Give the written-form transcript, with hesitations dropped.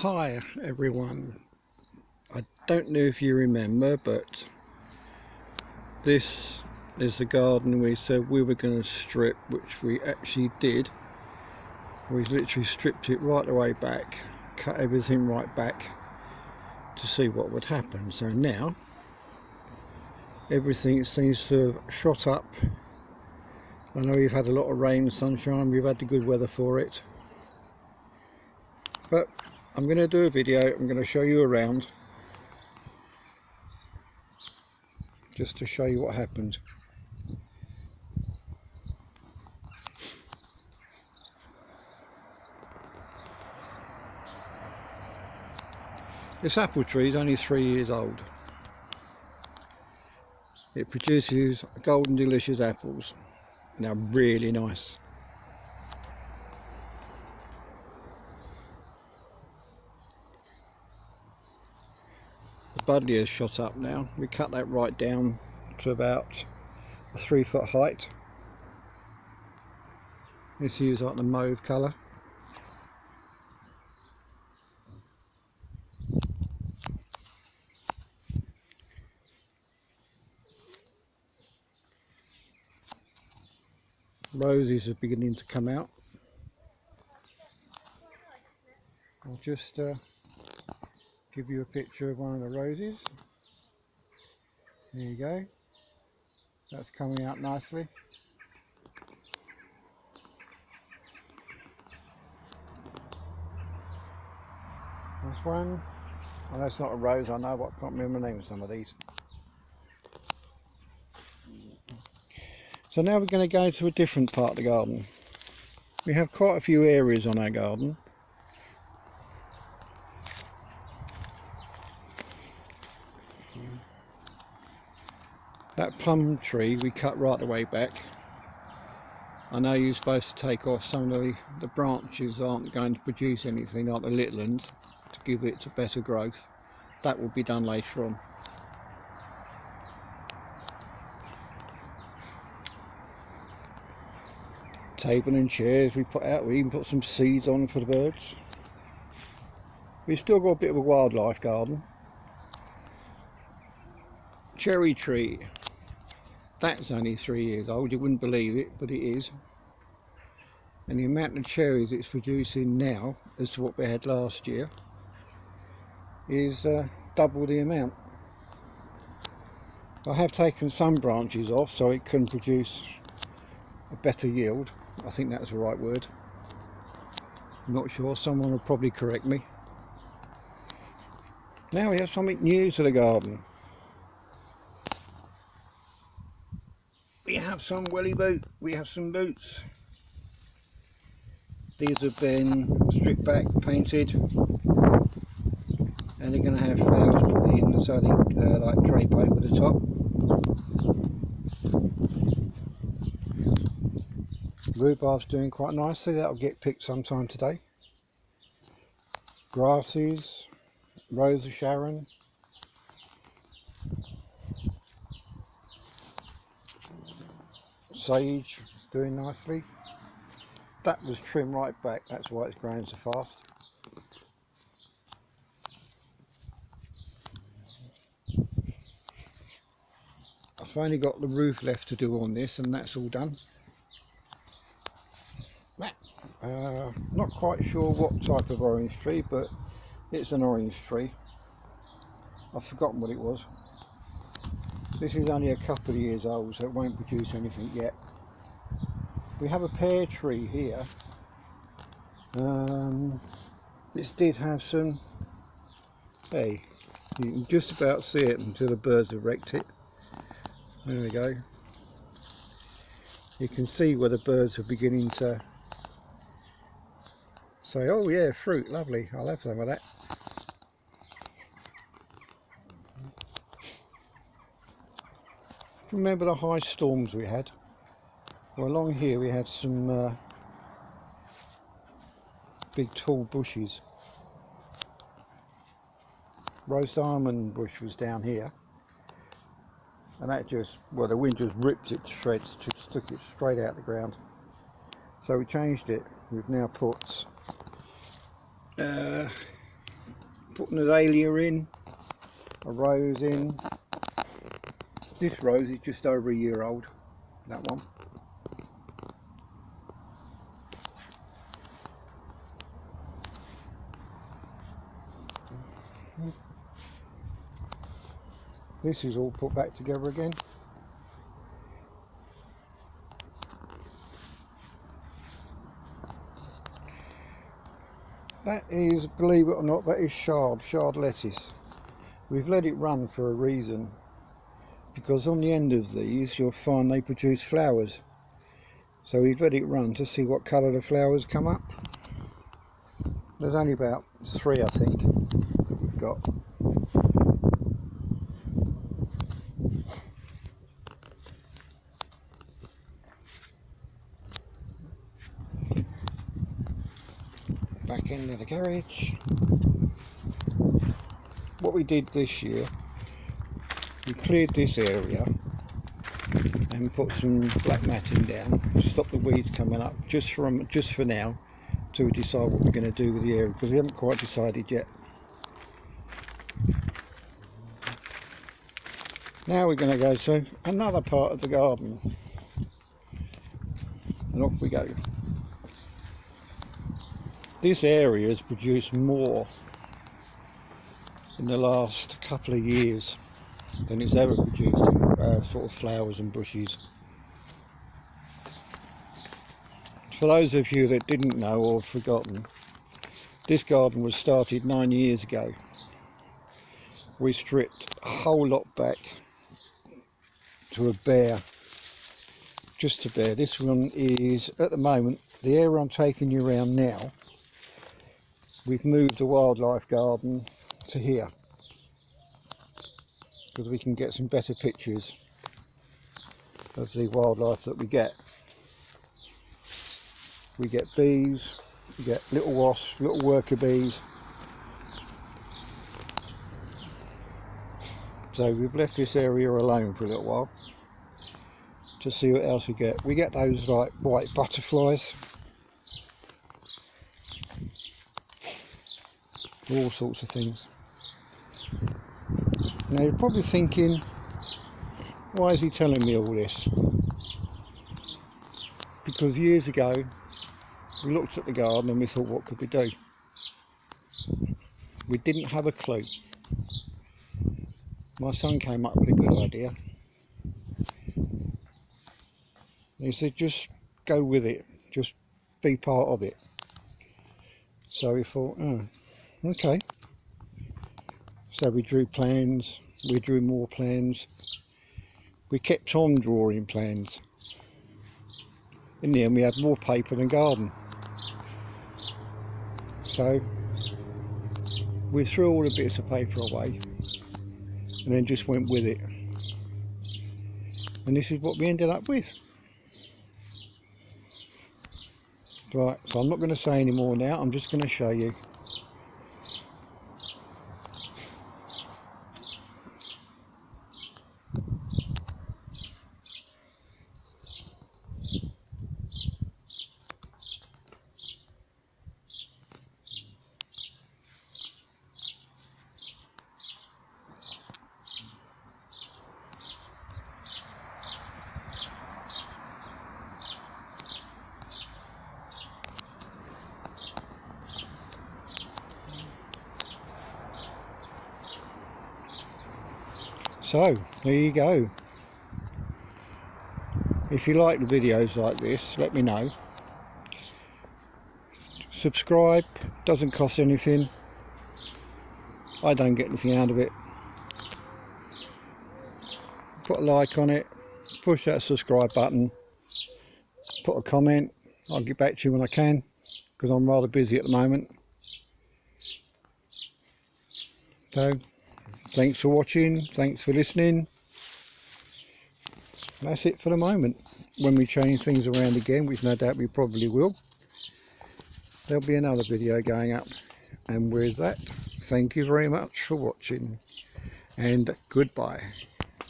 Hi everyone, I don't know if you remember, but this is the garden we said we were going to strip, which we actually did. We literally stripped it right the way back, cut everything right back to see what would happen. So now everything seems to have shot up. I know we've had a lot of rain and sunshine, we've had the good weather for it, but I'm going to do a video. I'm going to show you around just to show you what happened. This apple tree is only 3 years old. It produces golden delicious apples. They're really nice. The buddleia has shot up now. We cut that right down to about a 3 foot height. This is like the mauve colour. Roses are beginning to come out. I'll just give you a picture of one of the roses. There you go. That's coming out nicely. That's one. I know it's not a rose, I know, but I can't remember the name of some of these. So now we're going to go to a different part of the garden. We have quite a few areas on our garden. That plum tree we cut right the way back. I know you're supposed to take off some of the branches aren't going to produce anything like the little ones to give it a better growth. That will be done later on. Table and chairs we put out, we even put some seeds on for the birds. We've still got a bit of a wildlife garden. Cherry tree, that's only 3 years old, you wouldn't believe it, but it is. And the amount of cherries it's producing now as to what we had last year is double the amount. I have taken some branches off so it can produce a better yield. I think that's the right word. I'm not sure, someone will probably correct me. Now we have something new to the garden. We have some welly boot, we have some boots. These have been stripped back, painted, and they're going to have flowers put in, so they like drape over the top. Rhubarb's doing quite nicely, that'll get picked sometime today. Grasses, Rose of Sharon. Sage is doing nicely. That was trimmed right back, that's why it's growing so fast. I've only got the roof left to do on this and that's all done. Not quite sure what type of orange tree, but it's an orange tree. I've forgotten what it was. This is only a couple of years old, so it won't produce anything yet. We have a pear tree here. This did have some, hey, you can just about see it until the birds have wrecked it. There we go. You can see where the birds are beginning to say, oh yeah, fruit, lovely, I'll have some of that. Remember the high storms we had? Well, along here we had some big tall bushes. Roast almond bush was down here, and that just, well, the wind just ripped it to shreds, just took it straight out the ground. So we changed it. We've now put put an azalea in, a rose in. This rose is just over a year old, that one. This is all put back together again. That is, believe it or not, that is chard lettuce. We've let it run for a reason, because on the end of these you'll find they produce flowers. So we've let it run to see what colour the flowers come up. There's only about 3, I think, that we've got. Back into the garage. What we did this year, we cleared this area and put some black matting down to stop the weeds coming up, just for now, till we decide what we're going to do with the area, because we haven't quite decided yet. Now we're going to go to another part of the garden, and off we go. This area has produced more in the last couple of years than it's ever produced in sort of flowers and bushes. For those of you that didn't know or have forgotten, this garden was started 9 years ago. We stripped a whole lot back to a bare, just a bare. This one is, at the moment, the area I'm taking you around now, we've moved the wildlife garden to here because we can get some better pictures of the wildlife that we get. We get bees, we get little wasps, little worker bees. So we've left this area alone for a little while to see what else we get. We get those like white butterflies, all sorts of things. Now you're probably thinking, why is he telling me all this? Because years ago we looked at the garden and we thought, what could we do? We didn't have a clue. My son came up with a good idea. He said, just go with it, just be part of it. So we thought, oh, okay. So we drew plans, we drew more plans. We kept on drawing plans. In the end we had more paper than garden. So we threw all the bits of paper away and then just went with it. And this is what we ended up with. Right, so I'm not going to say any more now, I'm just going to show you. So there you go. If you like the videos like this, let me know. Subscribe, doesn't cost anything. I don't get anything out of it. Put a like on it, push that subscribe button, put a comment. I'll get back to you when I can, because I'm rather busy at the moment. So thanks for watching, thanks for listening. That's it for the moment. When we change things around again, which no doubt we probably will, there'll be another video going up. And with that, thank you very much for watching and goodbye.